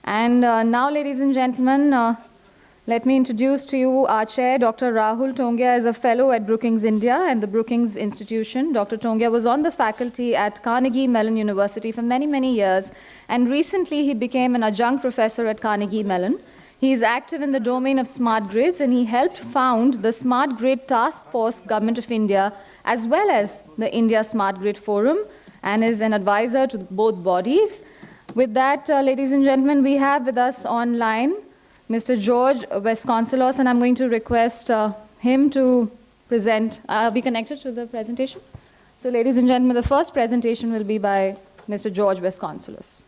And now, ladies and gentlemen, let me introduce to you our chair, Dr. Rahul Tongia, is a fellow at Brookings India and the Brookings Institution. Dr. Tongia was on the faculty at Carnegie Mellon University for many, many years, and recently he became an adjunct professor at Carnegie Mellon. He is active in the domain of smart grids, and he helped found the Smart Grid Task Force, Government of India, as well as the India Smart Grid Forum, and is an advisor to both bodies. With that, ladies and gentlemen, we have with us online Mr. Jorge Vasconcelos, and I'm going to request him to present, be connected to the presentation. So ladies and gentlemen, the first presentation will be by Mr. Jorge Vasconcelos.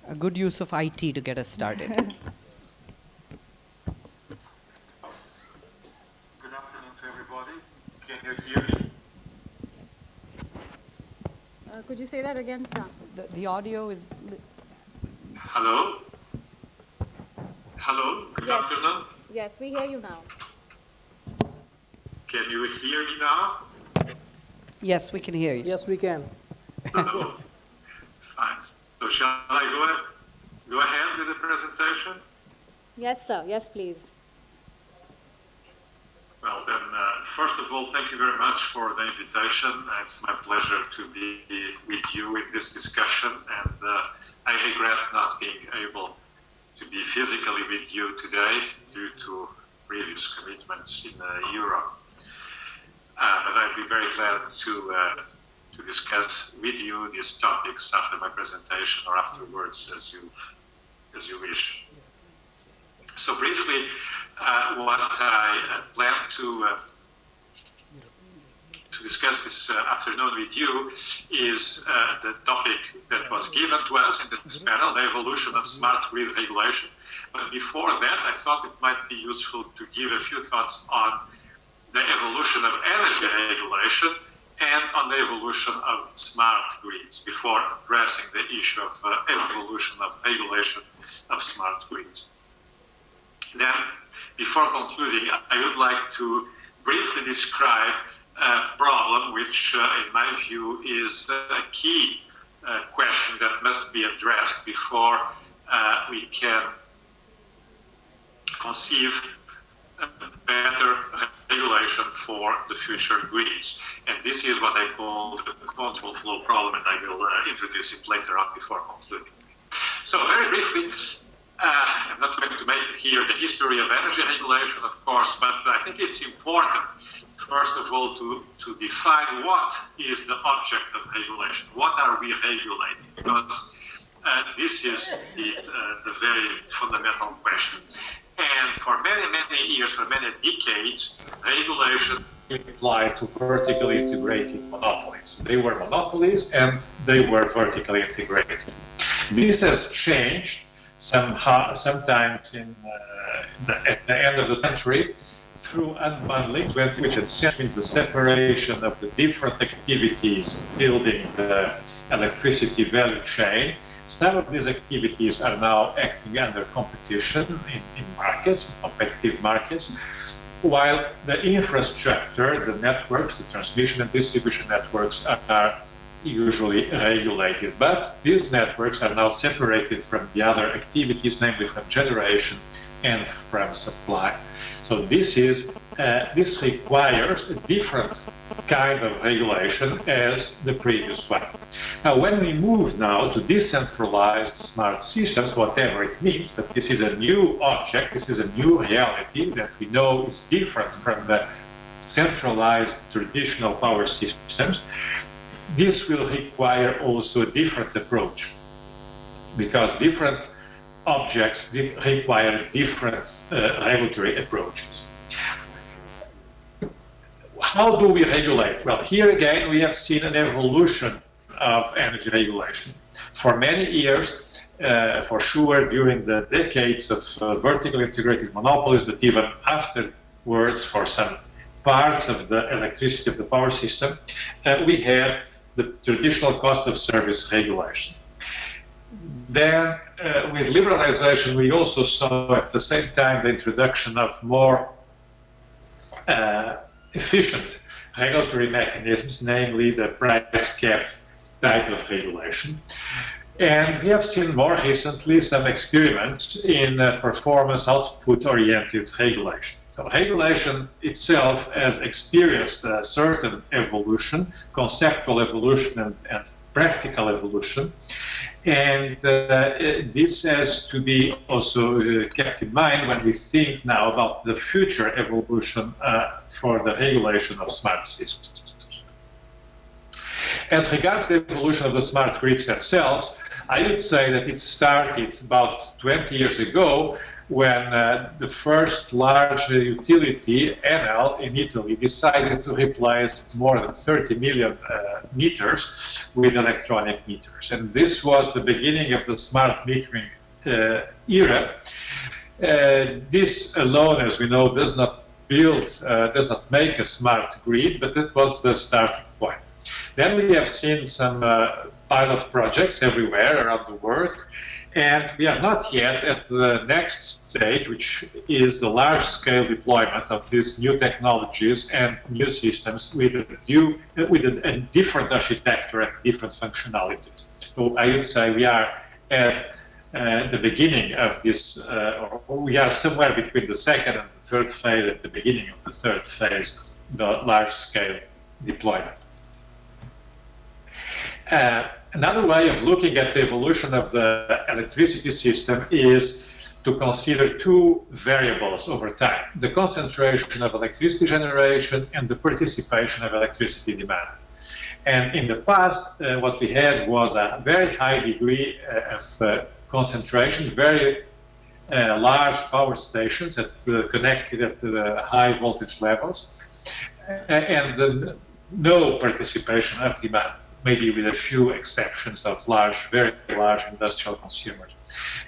A good use of IT to get us started. Good afternoon to everybody. Can you hear me? Could you say that again, sir? The audio is... Hello? Hello? Good afternoon. Yes, we hear you now. Can you hear me now? Yes, we can hear you. Yes, we can. Hello. Fine. So shall I go ahead with the presentation? Yes, sir. Yes, please. Well, then, first of all, thank you very much for the invitation. It's my pleasure to be with you in this discussion, and I regret not being able to be physically with you today due to previous commitments in Europe. But I'd be very glad to discuss with you these topics after my presentation or afterwards, as you wish. So briefly, what I plan to discuss this afternoon with you is the topic that was given to us in this panel, the evolution of smart grid regulation. But before that, I thought it might be useful to give a few thoughts on the evolution of energy regulation and on the evolution of smart grids before addressing the issue of evolution of regulation of smart grids. Then, before concluding, I would like to briefly describe a problem which, in my view, is a key question that must be addressed before we can conceive a better regulation for the future grids. And this is what I call the control flow problem, and I will introduce it later on before concluding. So very briefly, I'm not going to make here the history of energy regulation, of course, but I think it's important, first of all, to define what is the object of regulation. What are we regulating? Because this is the very fundamental question. And for many, many years, for many decades, regulation applied to vertically integrated monopolies. They were monopolies and they were vertically integrated. This has changed sometimes at the end of the century through unbundling, which essentially means the separation of the different activities building the electricity value chain. Some of these activities are now acting under competition in markets, competitive markets, while the infrastructure, the networks, the transmission and distribution networks are usually regulated. But these networks are now separated from the other activities, namely from generation and from supply. So this requires a different kind of regulation as the previous one. Now, when we move now to decentralized smart systems, whatever it means, that this is a new object, this is a new reality that we know is different from the centralized traditional power systems, this will require also a different approach, because different objects require different regulatory approaches. How do we regulate? Well, here again, we have seen an evolution of energy regulation. For many years, for sure, during the decades of vertically integrated monopolies, but even afterwards, for some parts of the electricity of the power system, we had the traditional cost of service regulation. Then, with liberalization, we also saw at the same time the introduction of more efficient regulatory mechanisms, namely the price cap type of regulation. And we have seen more recently some experiments in performance output-oriented regulation. So regulation itself has experienced a certain evolution, conceptual evolution and practical evolution. And this has to be also kept in mind when we think now about the future evolution for the regulation of smart systems. As regards the evolution of the smart grids themselves, I would say that it started about 20 years ago when the first large utility, Enel, in Italy, decided to replace more than 30 million meters with electronic meters. And this was the beginning of the smart metering era. This alone, as we know, does not make a smart grid, but it was the starting point. Then we have seen some pilot projects everywhere around the world, and we are not yet at the next stage, which is the large-scale deployment of these new technologies and new systems with a different architecture and different functionalities. So I would say we are at the beginning of this, or we are somewhere between the second and the third phase, at the beginning of the third phase, the large-scale deployment. Another way of looking at the evolution of the electricity system is to consider two variables over time: the concentration of electricity generation and the participation of electricity demand. And in the past, what we had was a very high degree of concentration, very large power stations connected at the high voltage levels, and no participation of demand, maybe with a few exceptions of very large industrial consumers.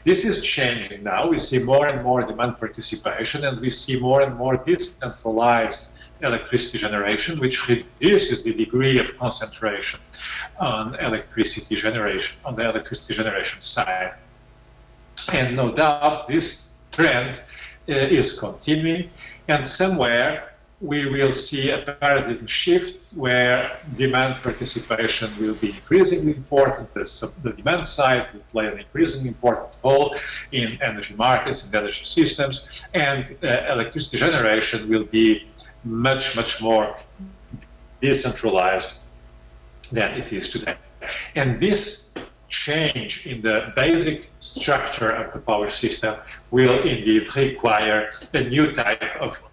This is changing now. We see more and more demand participation, and we see more and more decentralized electricity generation, which reduces the degree of concentration on electricity generation, on the electricity generation side. And no doubt this trend is continuing, and somewhere we will see a paradigm shift where demand participation will be increasingly important. The demand side will play an increasingly important role in energy markets and energy systems, and electricity generation will be much, much more decentralized than it is today. And this change in the basic structure of the power system will indeed require a new type of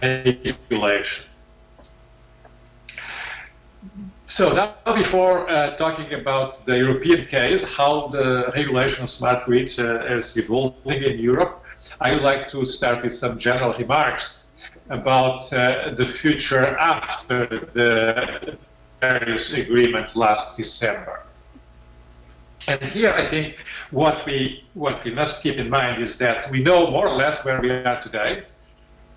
regulation. So now, before talking about the European case, how the regulation of smart grids is evolving in Europe, I would like to start with some general remarks about the future after the Paris Agreement last December. And here, I think what we must keep in mind is that we know more or less where we are today.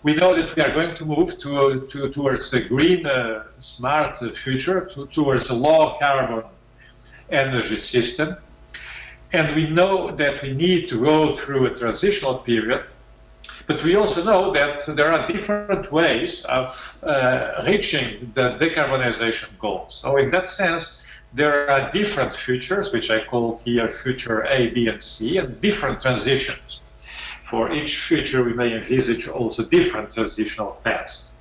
We know that we are going to move towards a green, smart future, towards a low-carbon energy system. And we know that we need to go through a transitional period, but we also know that there are different ways of reaching the decarbonization goals. So in that sense, there are different futures, which I call here future A, B, and C, and different transitions. For each future, we may envisage also different transitional paths.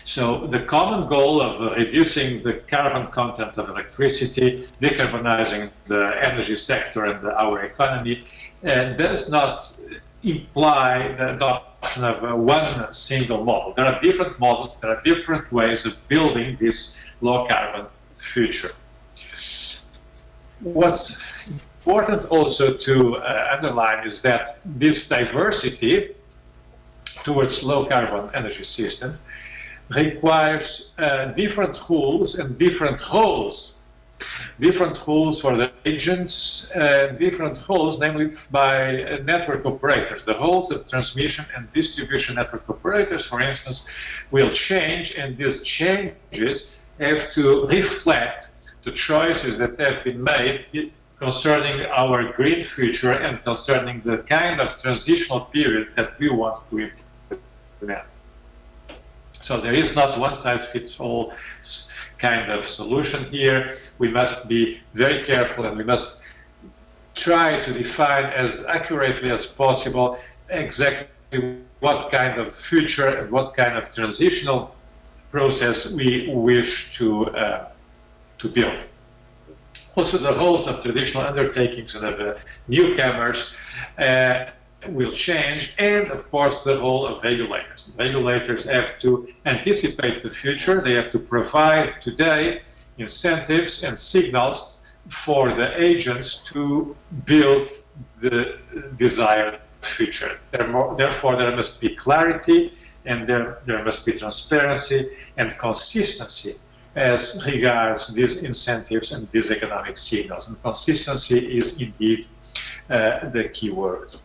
So the common goal of reducing the carbon content of electricity, decarbonizing the energy sector and our economy, does not imply the adoption of one single model. There are different models, there are different ways of building this low-carbon future. What's important also to underline is that this diversity towards low-carbon energy system requires different rules and different roles. Different rules for the agents, different roles, namely by network operators. The roles of transmission and distribution network operators, for instance, will change, and these changes have to reflect the choices that have been made concerning our green future and concerning the kind of transitional period that we want to implement. So there is not one-size-fits-all kind of solution here. We must be very careful, and we must try to define as accurately as possible exactly what kind of future and what kind of transitional process we wish to build. Also, the roles of traditional undertakings and of newcomers will change, and of course the role of regulators. Regulators have to anticipate the future. They have to provide today incentives and signals for the agents to build the desired future. Therefore, there must be clarity, and there must be transparency and consistency as regards these incentives and these economic signals. And consistency is indeed the key word.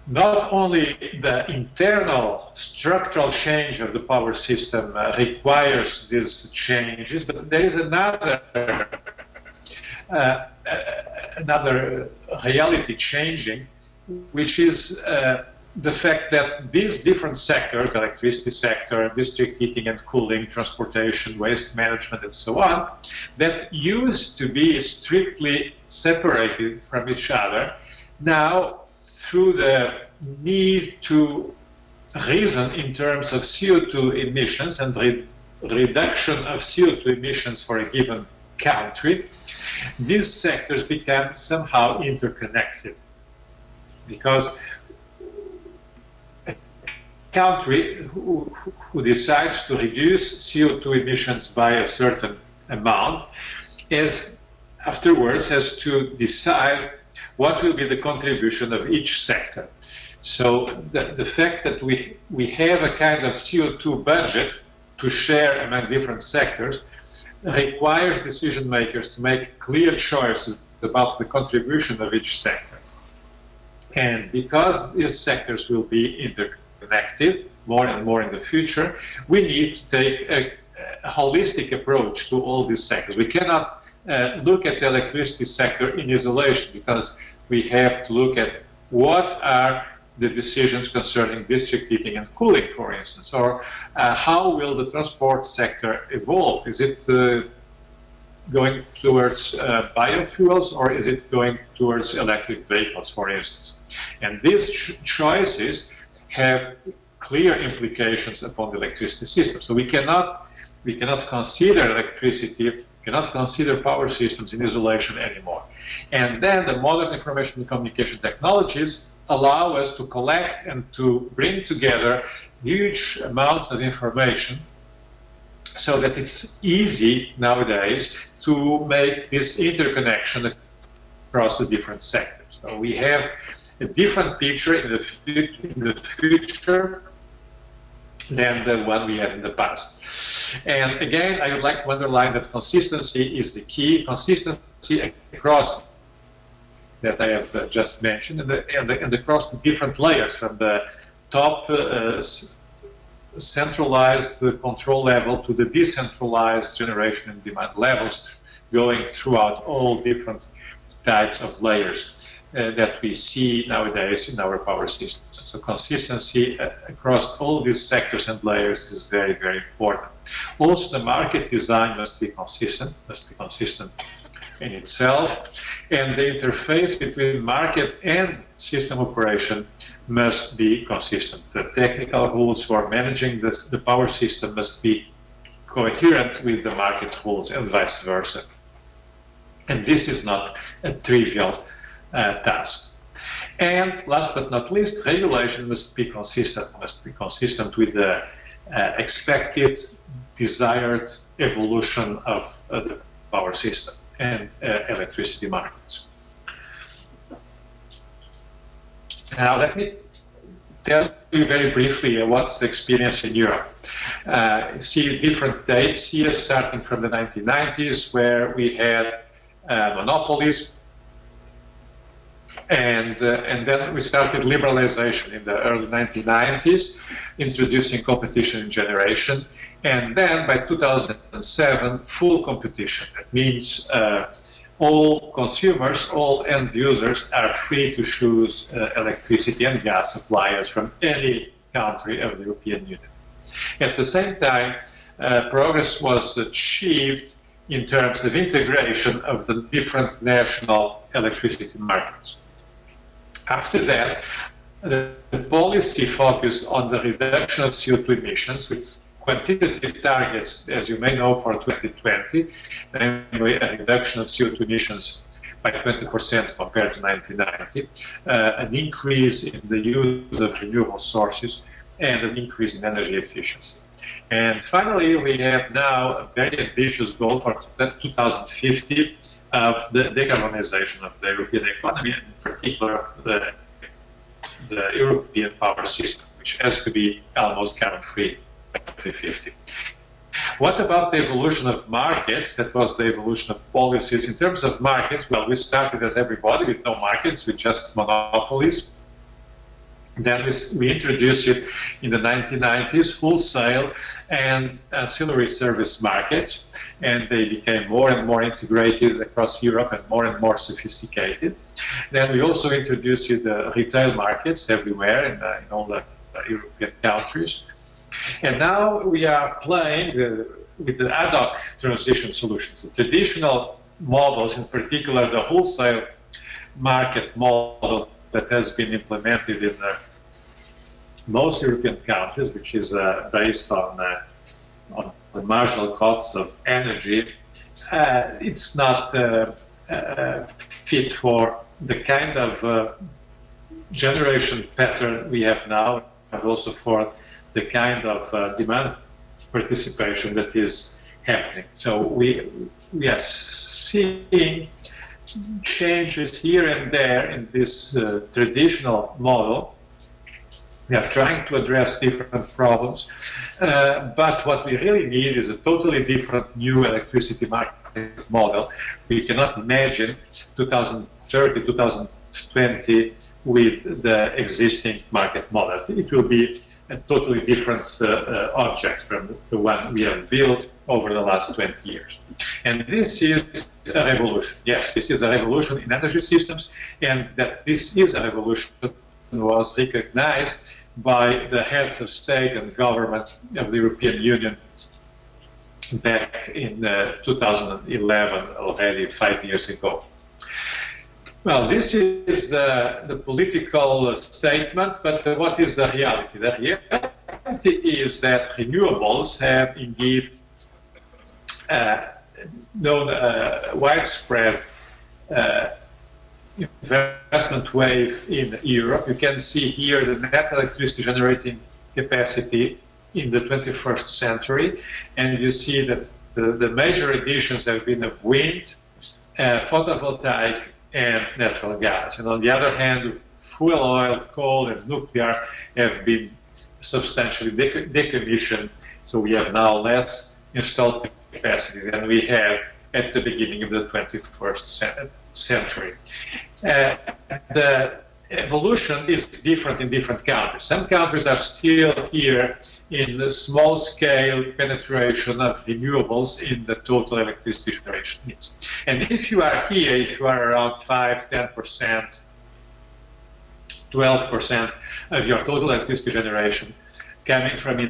Not only the internal structural change of the power system requires these changes, but there is another reality changing, which is the fact that these different sectors, the electricity sector, district heating and cooling, transportation, waste management, and so on, that used to be strictly separated from each other, now, through the need to reason in terms of CO2 emissions and reduction of CO2 emissions for a given country, these sectors become somehow interconnected. Because a country who decides to reduce CO2 emissions by a certain amount afterwards has to decide what will be the contribution of each sector. So the fact that we have a kind of CO2 budget to share among different sectors requires decision makers to make clear choices about the contribution of each sector. And because these sectors will be interconnected more and more in the future, we need to take a holistic approach to all these sectors. We cannot look at the electricity sector in isolation, because we have to look at what are the decisions concerning district heating and cooling, for instance, or how will the transport sector evolve? Is it going towards biofuels, or is it going towards electric vehicles, for instance? And these choices have clear implications upon the electricity system. So we cannot consider electricity, cannot consider power systems in isolation anymore. And then the modern information and communication technologies allow us to collect and to bring together huge amounts of information, so that it's easy nowadays to make this interconnection across the different sectors. So we have a different picture in the future than the one we had in the past. And again, I would like to underline that consistency is the key. Consistency across that I have just mentioned, and across the different layers, from the top centralized control level to the decentralized generation and demand levels, going throughout all different types of layers that we see nowadays in our power system. So consistency across all these sectors and layers is very, very important. Also, the market design must be consistent in itself, and the interface between market and system operation must be consistent. The technical rules for managing the power system must be coherent with the market rules, and vice versa. And this is not a trivial task. And last but not least, regulation must be consistent with the expected, desired evolution of the power system and electricity markets. Now, let me tell you very briefly what's the experience in Europe. You see different dates here, starting from the 1990s, where we had monopolies, and then we started liberalization in the early 1990s, introducing competition in generation. And then by 2007, full competition. That means all consumers, all end users are free to choose electricity and gas suppliers from any country of the European Union. At the same time, progress was achieved in terms of integration of the different national electricity markets. After that, the policy focused on the reduction of CO2 emissions with quantitative targets, as you may know, for 2020, namely a reduction of CO2 emissions by 20% compared to 1990, an increase in the use of renewable sources, and an increase in energy efficiency. And finally, we have now a very ambitious goal for 2050 of the decarbonization of the European economy, and in particular the European power system, which has to be almost carbon-free by 2050. What about the evolution of markets? That was the evolution of policies. In terms of markets, well, we started as everybody with no markets, with just monopolies. Then we introduced it in the 1990s, wholesale and ancillary service markets, and they became more and more integrated across Europe and more sophisticated. Then we also introduced the retail markets everywhere in all the European countries. And now we are playing with the ad hoc transition solutions. The traditional models, in particular the wholesale market model that has been implemented in most European countries, which is based on the marginal costs of energy, it's not fit for the kind of generation pattern we have now, and also for the kind of demand participation that is happening. So we are seeing changes here and there in this traditional model. We are trying to address different problems, but what we really need is a totally different new electricity market model. We cannot imagine 2030, 2020 with the existing market model. It will be a totally different object from the one we have built over the last 20 years. And this is a revolution. Yes, this is a revolution in energy systems, and that this is a revolution was recognized by the heads of state and government of the European Union back in 2011, already 5 years ago. Well, this is the political statement, but what is the reality? The reality is that renewables have indeed known a widespread investment wave in Europe. You can see here the net electricity generating capacity in the 21st century, and you see that the major additions have been of wind, photovoltaic, and natural gas. And on the other hand, fuel oil, coal, and nuclear have been substantially decommissioned, so we have now less installed capacity than we had at the beginning of the 21st century. The evolution is different in different countries. Some countries are still here in the small-scale penetration of renewables in the total electricity generation needs. And if you are here, if you are around 5, 10%, 12% of your total electricity generation coming from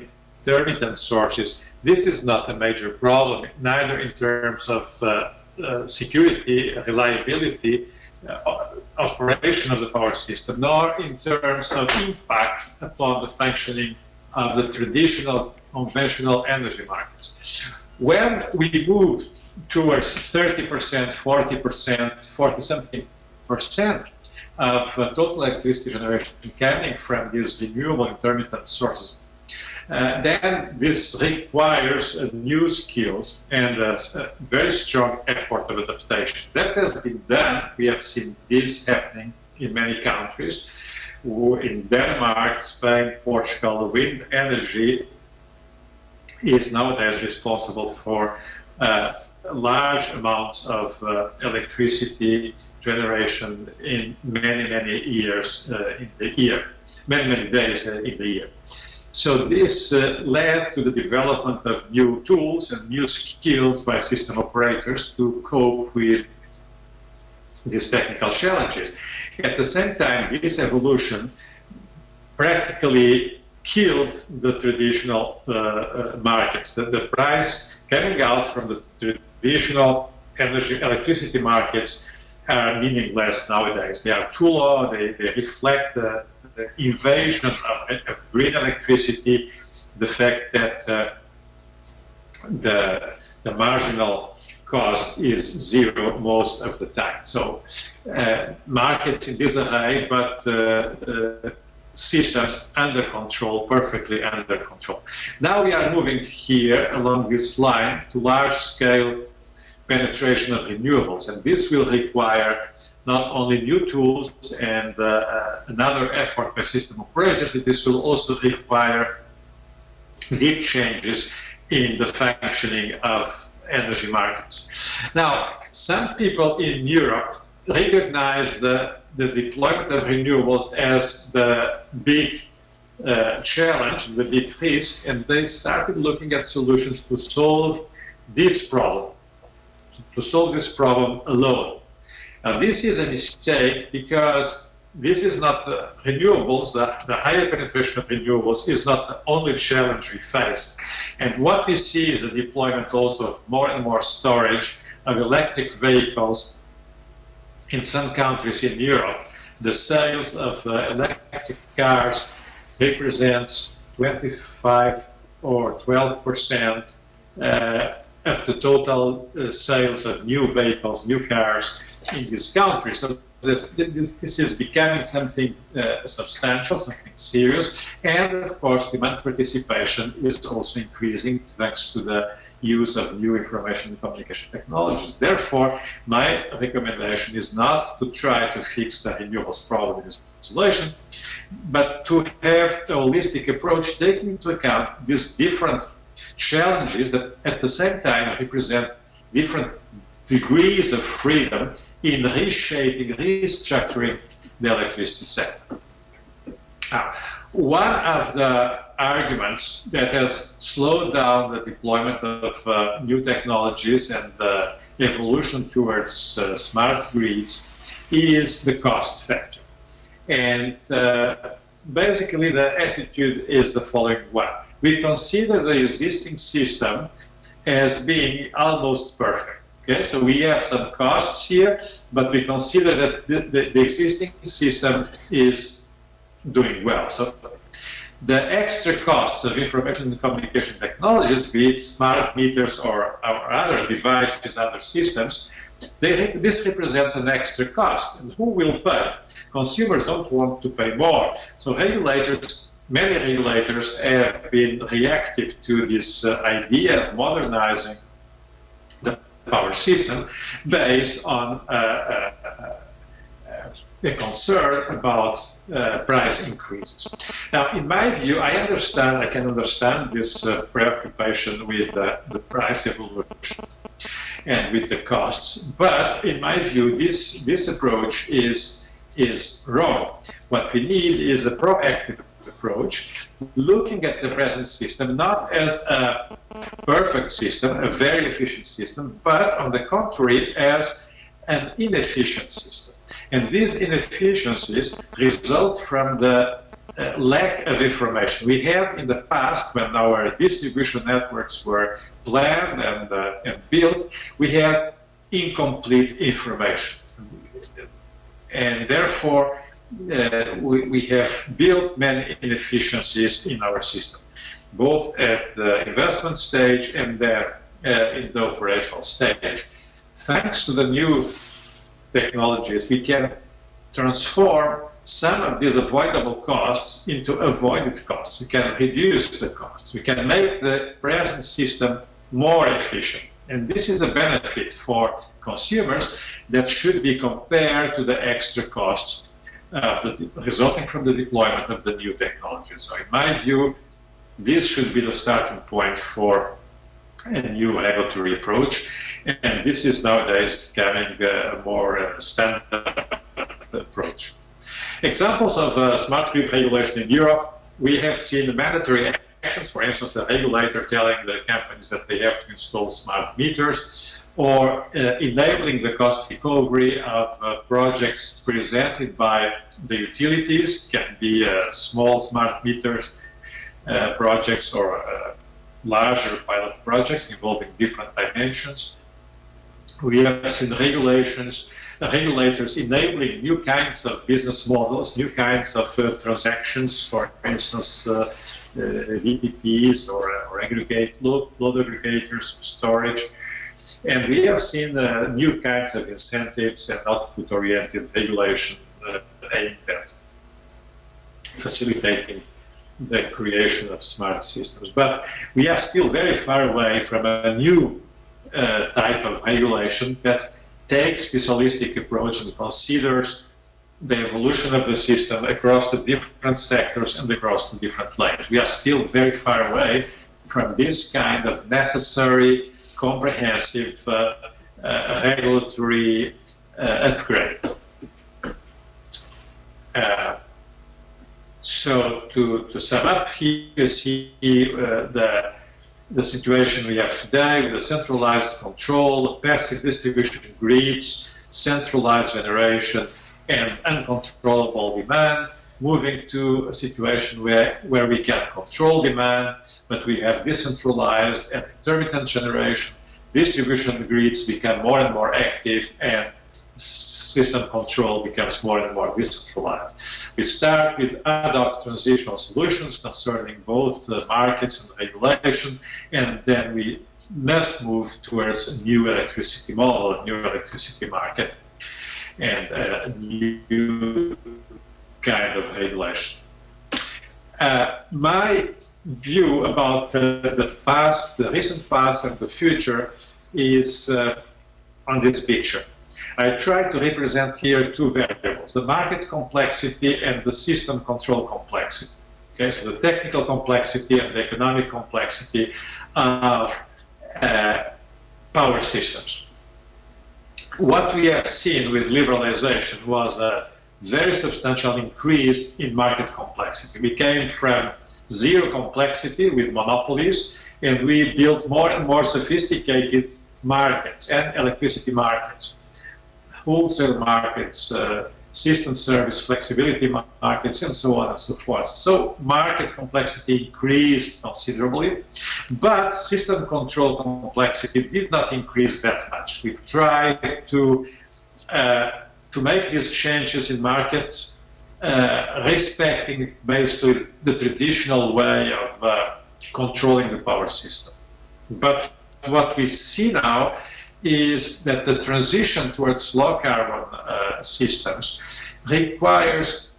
intermittent sources, this is not a major problem, neither in terms of security, reliability, operation of the power system, nor in terms of impact upon the functioning of the traditional conventional energy markets. When we move towards 30%, 40%, 40-something percent of total electricity generation coming from these renewable intermittent sources, then this requires new skills and a very strong effort of adaptation. That has been done. We have seen this happening in many countries. In Denmark, Spain, Portugal, wind energy is nowadays responsible for large amounts of electricity generation in many years in the year, many days in the year. So this led to the development of new tools and new skills by system operators to cope with these technical challenges. At the same time, this evolution practically killed the traditional markets. The price coming out from the traditional electricity markets are meaningless nowadays. They are too low, they reflect the invasion of green electricity, the fact that the marginal cost is zero most of the time. So markets in disarray, but systems under control, perfectly under control. Now we are moving here along this line to large-scale penetration of renewables, and this will require not only new tools and another effort by system operators, but this will also require deep changes in the functioning of energy markets. Now, some people in Europe recognize the deployment of renewables as the big challenge, the big risk, and they started looking at solutions to solve this problem, alone. Now, this is a mistake because this is not the renewables, the higher penetration of renewables is not the only challenge we face. And what we see is the deployment also of more and more storage of electric vehicles in some countries in Europe. The sales of electric cars represents 25 or 12% of the total sales of new vehicles, new cars in this country. So this is becoming something substantial, something serious, and of course demand participation is also increasing thanks to the use of new information and communication technologies. Therefore, my recommendation is not to try to fix the renewables problem in isolation, but to have a holistic approach taking into account these different challenges that at the same time represent different degrees of freedom in reshaping, restructuring the electricity sector. Now, one of the arguments that has slowed down the deployment of new technologies and the evolution towards smart grids is the cost factor. And basically the attitude is the following one. We consider the existing system as being almost perfect. Okay, so we have some costs here, but we consider that the existing system is doing well. So the extra costs of information and communication technologies, be it smart meters or other devices, other systems, this represents an extra cost. And who will pay? Consumers don't want to pay more. So many regulators have been reactive to this idea of modernizing the power system based on a concern about price increases. Now, in my view, I can understand this preoccupation with the price evolution and with the costs, but in my view, this approach is wrong. What we need is a proactive approach, looking at the present system not as a perfect system, a very efficient system, but on the contrary, as an inefficient system. And these inefficiencies result from the lack of information. We have in the past, when our distribution networks were planned and built, we had incomplete information. And therefore, we have built many inefficiencies in our system, both at the investment stage and then in the operational stage. Thanks to the new technologies, we can transform some of these avoidable costs into avoided costs. We can reduce the costs. We can make the present system more efficient. And this is a benefit for consumers that should be compared to the extra costs resulting from the deployment of the new technologies. So in my view, this should be the starting point for a new regulatory approach, and this is nowadays becoming a more standard approach. Examples of smart grid regulation in Europe, we have seen mandatory actions, for instance, the regulator telling the companies that they have to install smart meters, or enabling the cost recovery of projects presented by the utilities, can be small smart meters projects or larger pilot projects involving different dimensions. We have seen regulators enabling new kinds of business models, new kinds of transactions, for instance, VPPs or load aggregators, storage. And we have seen new kinds of incentives and output-oriented regulation aimed at facilitating the creation of smart systems. But we are still very far away from a new type of regulation that takes this holistic approach and considers the evolution of the system across the different sectors and across the different layers. We are still very far away from this kind of necessary, comprehensive regulatory upgrade. So to sum up, here you see the situation we have today with a centralized control, passive distribution grids, centralized generation, and uncontrollable demand, moving to a situation where we can control demand, but we have decentralized and intermittent generation. Distribution grids become more and more active, and system control becomes more and more decentralized. We start with ad hoc transitional solutions concerning both markets and regulation, and then we must move towards a new electricity model, a new electricity market, and a new kind of regulation. My view about the past, the recent past, and the future is on this picture. I try to represent here two variables, the market complexity and the system control complexity. Okay, so the technical complexity and the economic complexity of power systems. What we have seen with liberalization was a very substantial increase in market complexity. We came from zero complexity with monopolies, and we built more and more sophisticated markets and electricity markets, wholesale markets, system service flexibility markets, and so on and so forth. So market complexity increased considerably, but system control complexity did not increase that much. We've tried to make these changes in markets, respecting basically the traditional way of controlling the power system. But what we see now is that the transition towards low carbon systems requires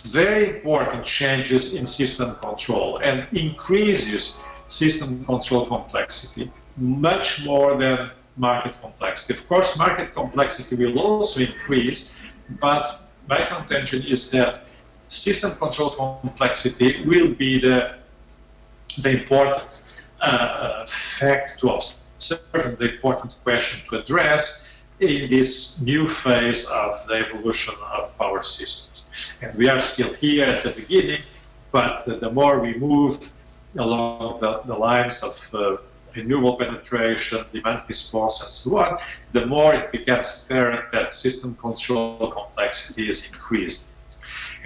very important changes in system control and increases system control complexity much more than market complexity. Of course, market complexity will also increase, but my contention is that system control complexity will be the important fact to observe, the important question to address in this new phase of the evolution of power systems. And we are still here at the beginning, but the more we move along the lines of renewable penetration, demand response, and so on, the more it becomes apparent that system control complexity is increasing.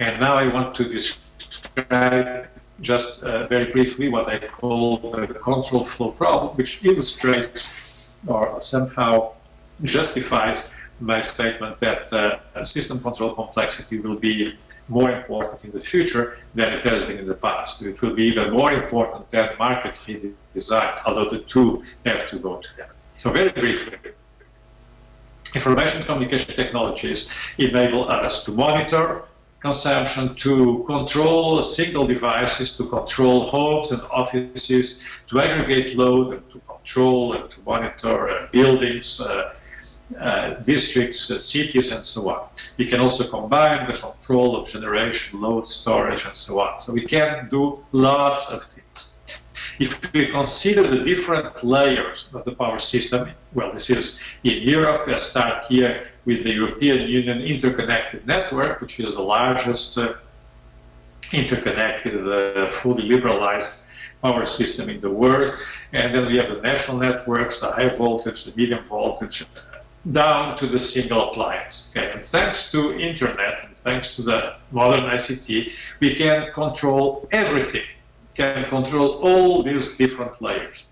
And now I want to describe just very briefly what I call the control flow problem, which illustrates or somehow justifies my statement that system control complexity will be more important in the future than it has been in the past. It will be even more important than market redesign, although the two have to go together. So very briefly, information and communication technologies enable us to monitor consumption, to control single devices, to control homes and offices, to aggregate load, and to control and to monitor buildings, districts, cities, and so on. We can also combine the control of generation, load, storage, and so on. So we can do lots of things. If we consider the different layers of the power system, well, this is in Europe. Let's start here with the European Union interconnected network, which is the largest interconnected, fully liberalized power system in the world. And then we have the national networks, the high voltage, the medium voltage, down to the single appliance. Okay? And thanks to internet and thanks to the modern ICT, we can control everything, can control all these different layers.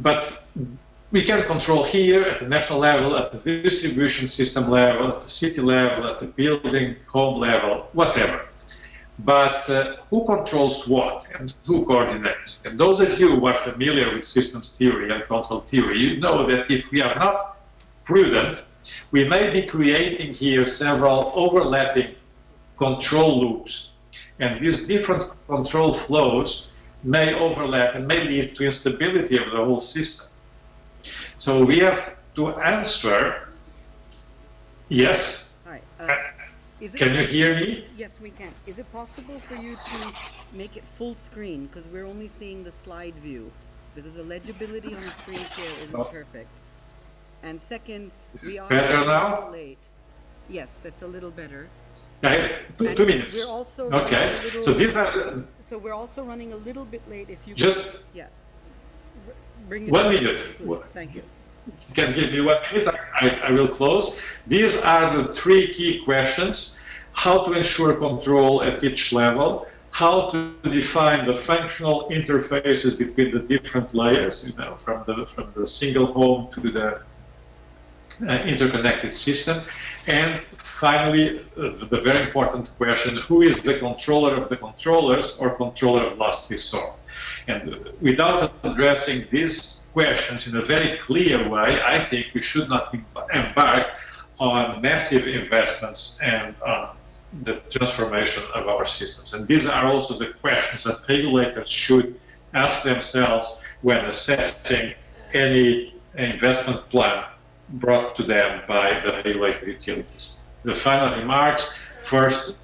But we can control here at the national level, at the distribution system level, at the city level, at the building, home level, whatever. But who controls what and who coordinates? And those of you who are familiar with systems theory and control theory, you know that if we are not prudent, we may be creating here several overlapping control loops. And these different control flows may overlap and may lead to instability of the whole system. So we have to answer, yes? Hi. Can you hear me? Yes, we can. Is it possible for you to make it full screen? Because we're only seeing the slide view. Because the legibility on the screen share isn't perfect. And second, we are better now? late. Yes, that's a little better. Okay, two minutes. We're also okay, so these are so we're also running a little bit late. If you just bring it 1 minute. Thank you. You can give me 1 minute. I will close. These are the three key questions: how to ensure control at each level, how to define the functional interfaces between the different layers, you know, from the single home to the interconnected system. And finally, the very important question, who is the controller of the controllers or controller of last resort? And without addressing these questions in a very clear way, I think we should not embark on massive investments and the transformation of our systems. And these are also the questions that regulators should ask themselves when assessing any investment plan brought to them by the regulated utilities. The final remarks: first,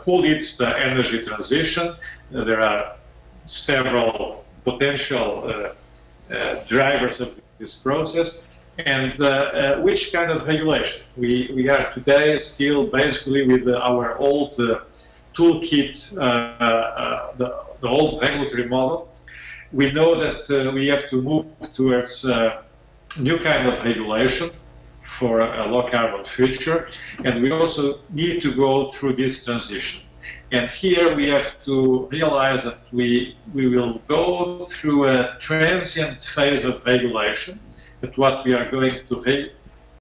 who leads the energy transition? There are several potential drivers of this process, and which kind of regulation? We are today still basically with our old toolkit, the old regulatory model. We know that we have to move towards new kind of regulation for a low carbon future, and we also need to go through this transition. And here we have to realize that we will go through a transient phase of regulation, but what we are going to